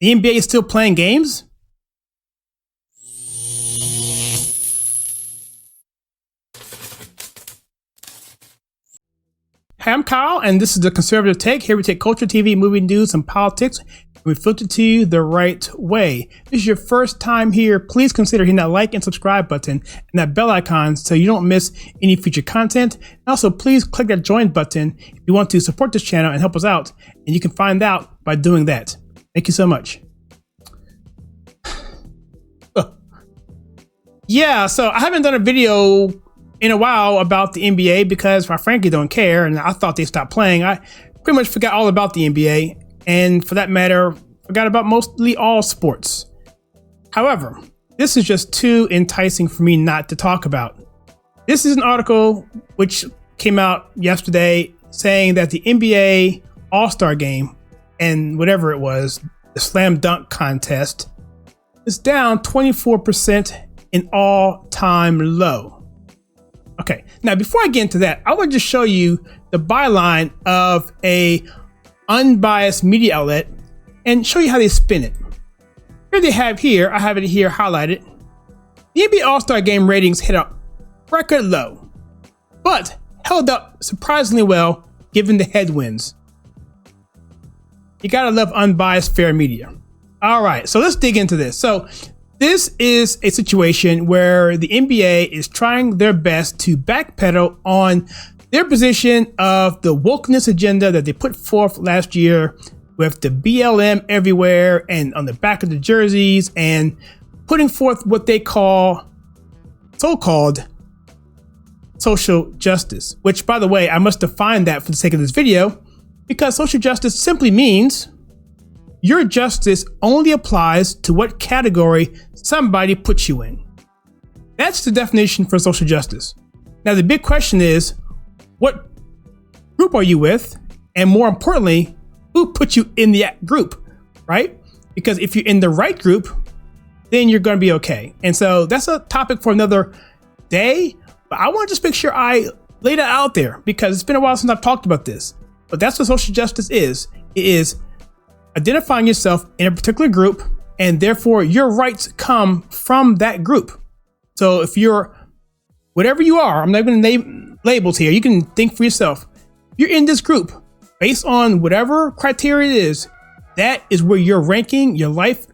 The NBA is still playing games? Hey, I'm Kyle, and this is The Conservative Take. Here we take culture, TV, movie, news, and politics, and we filter to you the right way. If this is your first time here, please consider hitting that like and subscribe button and that bell icon so you don't miss any future content. And also, please click that join button if you want to support this channel and help us out, and you can find out by doing that. Thank you so much. Yeah, so I haven't done a video in a while about the NBA because I frankly don't care, and I thought they stopped playing. I pretty much forgot all about the NBA, and for that matter, forgot about mostly all sports. However, this is just too enticing for me not to talk about. This is an article which came out yesterday saying that the NBA All-Star Game and whatever it was, the slam dunk contest, is down 24% in all-time low. Okay, now before I get into that, I want to just show you the byline of a unbiased media outlet and show you how they spin it. I have it here highlighted. The NBA All-Star Game ratings hit a record low, but held up surprisingly well given the headwinds. You gotta love unbiased, fair media. All right, so let's dig into this. So this is a situation where the NBA is trying their best to backpedal on their position of the wokeness agenda that they put forth last year with the BLM everywhere and on the back of the jerseys, and putting forth what they call so-called social justice, which, by the way, I must define that for the sake of this video, because social justice simply means your justice only applies to what category somebody puts you in. That's the definition for social justice. Now, the big question is, what group are you with? And more importantly, who put you in the group, right? Because if you're in the right group, then you're going to be okay. And so that's a topic for another day, but I want to just make sure I lay that out there because it's been a while since I've talked about this. But that's what social justice is. It is identifying yourself in a particular group, and therefore your rights come from that group. So if you're whatever you are, I'm not going to name labels here. You can think for yourself. You're in this group based on whatever criteria it is. That is where your ranking, your life,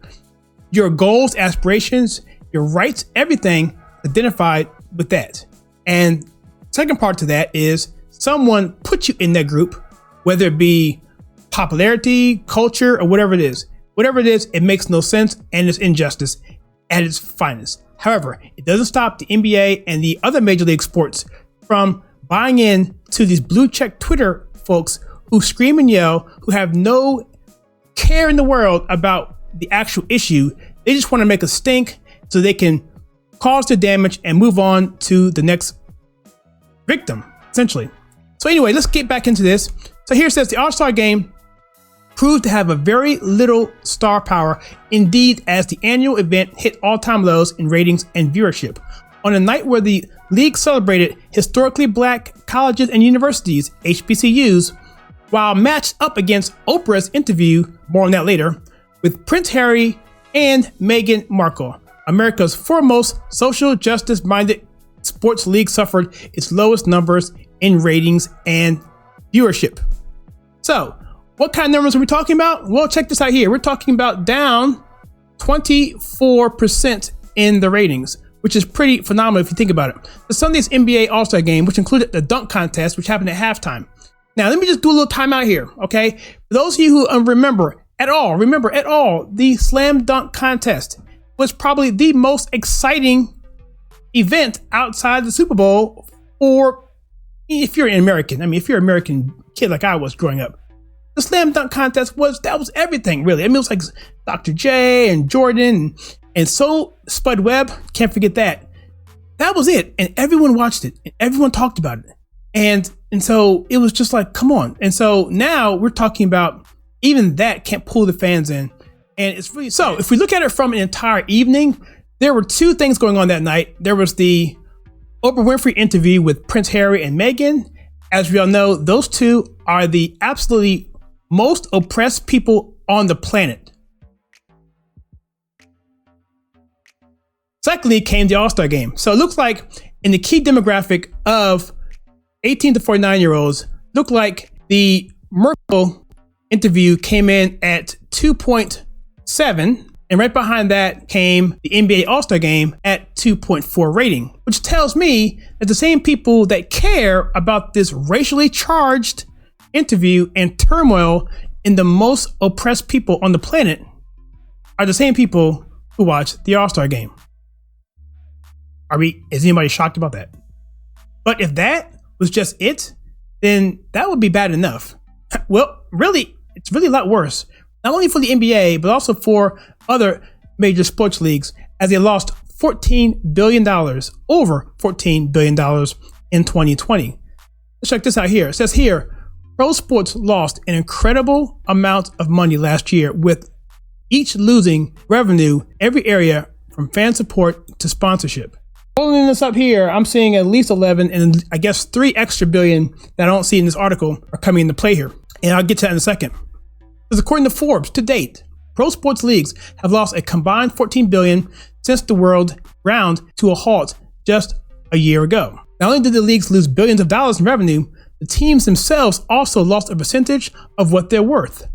your goals, aspirations, your rights, everything identified with that. And second part to that is someone put you in that group, whether it be popularity, culture, or whatever it is. Whatever it is, it makes no sense and it's injustice at its finest. However, it doesn't stop the NBA and the other major league sports from buying in to these blue check Twitter folks who scream and yell, who have no care in the world about the actual issue. They just want to make a stink so they can cause the damage and move on to the next victim, essentially. So anyway, let's get back into this. So here it says the All-Star Game proved to have a very little star power, indeed, as the annual event hit all-time lows in ratings and viewership. On a night where the league celebrated historically black colleges and universities, HBCUs, while matched up against Oprah's interview, more on that later, with Prince Harry and Meghan Markle. America's foremost social justice-minded sports league suffered its lowest numbers in ratings and viewership. So, what kind of numbers are we talking about? Well, check this out here. We're talking about down 24% in the ratings, which is pretty phenomenal if you think about it. The Sunday's NBA All-Star Game, which included the dunk contest, which happened at halftime. Now, let me just do a little timeout here, okay? For those of you who remember at all, the slam dunk contest was probably the most exciting event outside the Super Bowl, or if you're an American. I mean, if you're an American kid like I was growing up, the slam dunk contest was everything, really. I mean, it was like Dr. J and Jordan and so Spud Webb, can't forget that. That was it, and everyone watched it, and everyone talked about it, and so it was just like, come on. And so now we're talking about even that can't pull the fans in, and it's really so. If we look at it from an entire evening, there were two things going on that night. There was the Oprah Winfrey interview with Prince Harry and Meghan. As we all know, those two are the absolutely most oppressed people on the planet. Secondly came the All-Star game. So it looks like in the key demographic of 18 to 49-year-olds, looked like the Merkel interview came in at 2.7, and right behind that came the NBA All-Star game at 2.4 rating, which tells me that the same people that care about this racially charged interview and turmoil in the most oppressed people on the planet are the same people who watch the All-Star game. Is anybody shocked about that? But if that was just it, then that would be bad enough. Well, really, it's really a lot worse. Not only for the NBA, but also for other major sports leagues, as they lost $14 billion, over $14 billion in 2020. Let's check this out here. It says here, pro sports lost an incredible amount of money last year, with each losing revenue every area from fan support to sponsorship. Holding this up here, I'm seeing at least 11 and I guess 3 extra billion that I don't see in this article are coming into play here. And I'll get to that in a second. Because according to Forbes, to date, pro sports leagues have lost a combined $14 billion since the world ground to a halt just a year ago. Not only did the leagues lose billions of dollars in revenue, the teams themselves also lost a percentage of what they're worth.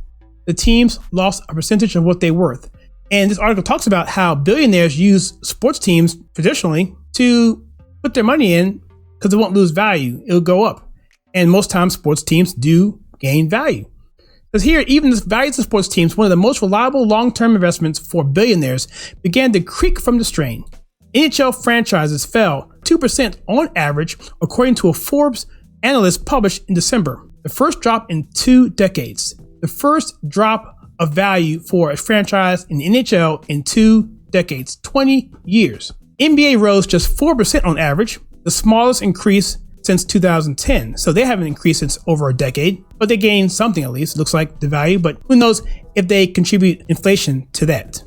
The teams lost a percentage of what they're worth. And this article talks about how billionaires use sports teams traditionally to put their money in because it won't lose value. It'll go up. And most times sports teams do gain value. Because here, even the values of sports teams, one of the most reliable long-term investments for billionaires, began to creak from the strain. NHL franchises fell 2% on average, according to a Forbes analyst published in December. The first drop in 2 decades. The first drop of value for a franchise in the NHL in 2 decades, 20 years. NBA rose just 4% on average, the smallest increase since 2010. So they haven't increased since over a decade, but they gained something at least, looks like the value, but who knows if they contribute inflation to that.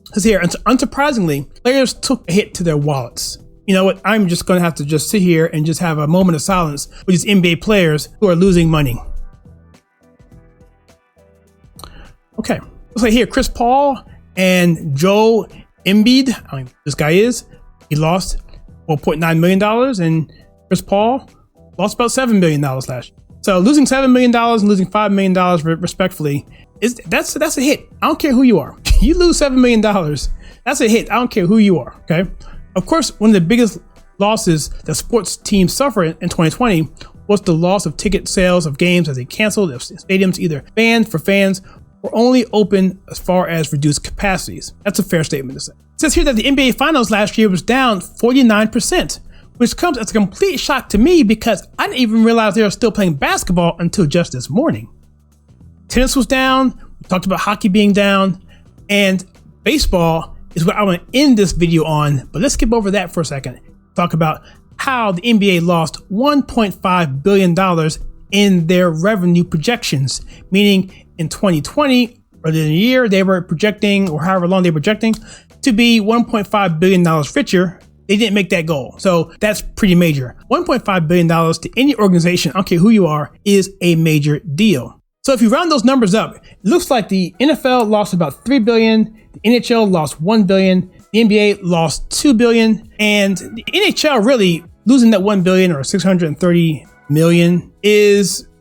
Because here, unsurprisingly, players took a hit to their wallets. You know what? I'm just going to have to just sit here and just have a moment of silence with these NBA players who are losing money. Okay, looks like here, Chris Paul and Joel Embiid, I mean, this guy he lost $4.9 million, and Chris Paul lost about $7 million last year. So losing $7 million and losing $5 million respectfully, that's a hit. I don't care who you are. You lose $7 million, that's a hit. I don't care who you are, okay? Of course, one of the biggest losses that sports teams suffered in 2020 was the loss of ticket sales of games as they canceled stadiums either banned for fans or only open as far as reduced capacities. That's a fair statement to say. It says here that the NBA Finals last year was down 49%, which comes as a complete shock to me because I didn't even realize they were still playing basketball until just this morning. Tennis was down, we talked about hockey being down, and baseball is what I want to end this video on, but let's skip over that for a second. Talk about how the NBA lost $1.5 billion in their revenue projections, meaning in 2020, or the year they were projecting, or however long they were projecting, to be $1.5 billion richer. They didn't make that goal. So that's pretty major. $1.5 billion to any organization, I don't care who you are, is a major deal. So if you round those numbers up, it looks like the NFL lost about $3 billion, the NHL lost $1 billion, the NBA lost $2 billion, and the NHL really losing that $1 billion or $630 million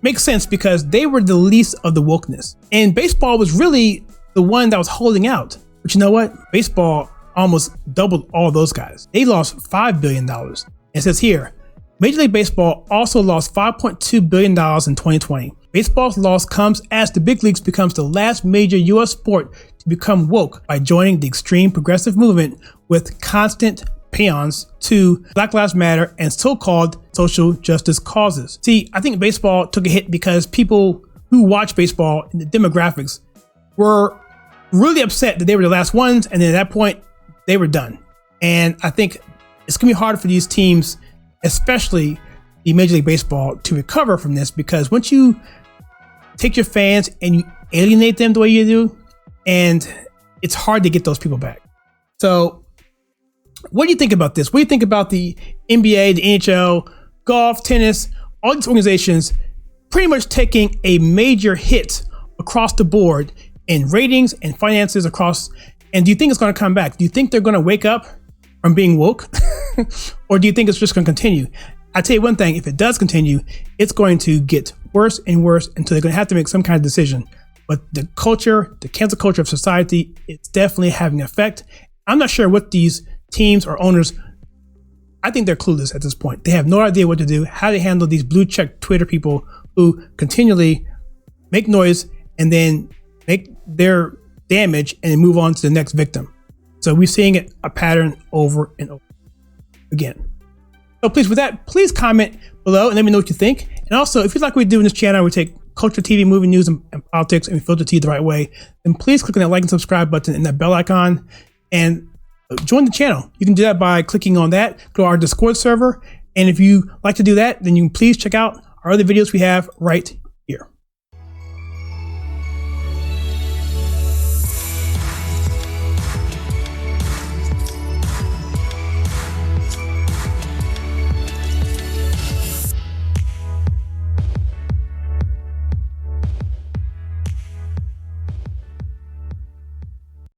makes sense because they were the least of the wokeness. And baseball was really the one that was holding out. But you know what? Baseball almost doubled all those guys. They lost $5 billion. And it says here, Major League Baseball also lost $5.2 billion in 2020. Baseball's loss comes as the big leagues becomes the last major U.S. sport to become woke by joining the extreme progressive movement with constant paeans to Black Lives Matter and so-called social justice causes. See, I think baseball took a hit because people who watch baseball in the demographics were really upset that they were the last ones, and then at that point, they were done. And I think it's going to be hard for these teams, especially the Major League Baseball, to recover from this, because once you take your fans and you alienate them the way you do, and it's hard to get those people back. So what do you think about this? What do you think about the NBA, the NHL, golf, tennis, all these organizations pretty much taking a major hit across the board in ratings and finances across, And do you think it's going to come back? Do you think they're going to wake up from being woke? Or do you think it's just going to continue? I tell you one thing, if it does continue, it's going to get worse and worse until they're going to have to make some kind of decision. But the culture, the cancel culture of society, it's definitely having an effect. I'm not sure what these teams or owners, I think they're clueless at this point. They have no idea what to do, how to handle these blue check Twitter people who continually make noise and then make their damage and then move on to the next victim. So we're seeing a pattern over and over again. So please, with that, please comment below and let me know what you think. And also, if you like what we do in this channel, we take culture, TV, movie news, and politics, and we filter to you the right way, then please click on that like and subscribe button and that bell icon and join the channel. You can do that by clicking on that, go to our Discord server. And if you like to do that, then you can please check out our other videos we have right here.